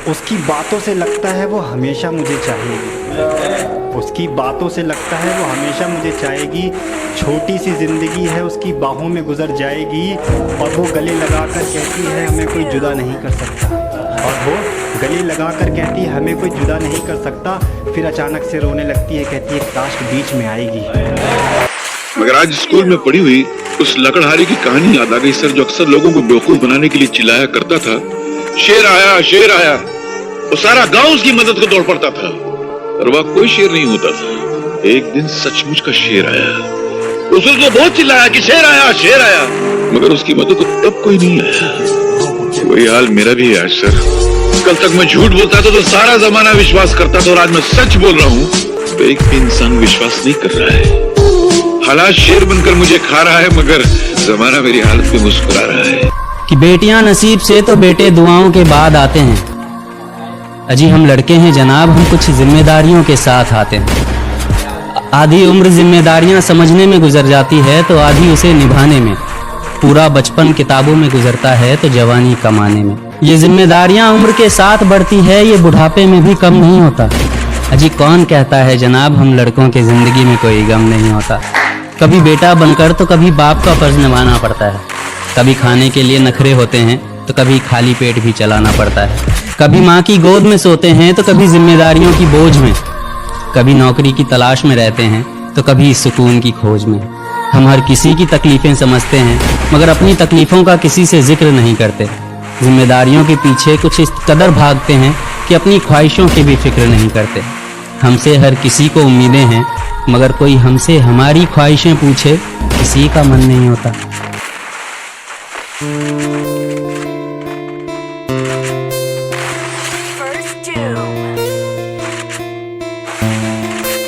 उसकी बातों से लगता है वो हमेशा मुझे चाहेगी, उसकी बातों से लगता है वो हमेशा मुझे चाहेगी। छोटी सी ज़िंदगी है उसकी बाहों में गुजर जाएगी, और वो गले लगाकर कहती है हमें कोई जुदा नहीं कर सकता, और वो गले लगाकर कहती है हमें कोई जुदा नहीं कर सकता। फिर अचानक से रोने लगती है, कहती है काश बीच में आएगी। मगर आज स्कूल में पढ़ी हुई उस लकड़हारी की कहानी याद आ गई सर, जो अक्सर लोगों को बेवकूफ बनाने के लिए चिल्लाया करता था, शेर आया शेर आया। वो सारा गांव उसकी मदद को दौड़ पड़ता था, और वह कोई शेर नहीं होता था। एक दिन सचमुच का शेर आया, उसने तो बहुत चिल्लाया कि शेर आया, मगर उसकी मदद को तब कोई नहीं आया। वही हाल मेरा भी है आज सर। कल तक मैं झूठ बोलता था तो सारा जमाना विश्वास करता था, और आज मैं सच बोल रहा हूँ तो एक भी इंसान विश्वास नहीं कर रहा है। हालात शेर बनकर मुझे खा रहा है, मगर जमाना मेरी हालत पे मुस्कुरा रहा है। कि बेटियां नसीब से तो बेटे दुआओं के बाद आते हैं। अजी हम लड़के हैं जनाब, हम कुछ जिम्मेदारियों के साथ आते हैं। आधी उम्र जिम्मेदारियां समझने में गुजर जाती है तो आधी उसे निभाने में। पूरा बचपन किताबों में गुजरता है तो जवानी कमाने में। ये जिम्मेदारियां उम्र के साथ बढ़ती है, ये बुढ़ापे में भी कम नहीं होता। अजी कौन कहता है जनाब हम लड़कों की जिंदगी में कोई गम नहीं होता। कभी बेटा बनकर तो कभी बाप का फर्ज निभाना पड़ता है। कभी खाने के लिए नखरे होते हैं तो कभी खाली पेट भी चलाना पड़ता है। कभी माँ की गोद में सोते हैं तो कभी जिम्मेदारियों की बोझ में। कभी नौकरी की तलाश में रहते हैं तो कभी सुकून की खोज में। हम हर किसी की तकलीफें समझते हैं, मगर अपनी तकलीफों का किसी से जिक्र नहीं करते। जिम्मेदारियों के पीछे कुछ इस कदर भागते हैं कि अपनी ख्वाहिशों की भी फिक्र नहीं करते। हमसे हर किसी को उम्मीदें हैं, मगर कोई हमसे हमारी ख्वाहिशें पूछे किसी का मन नहीं होता।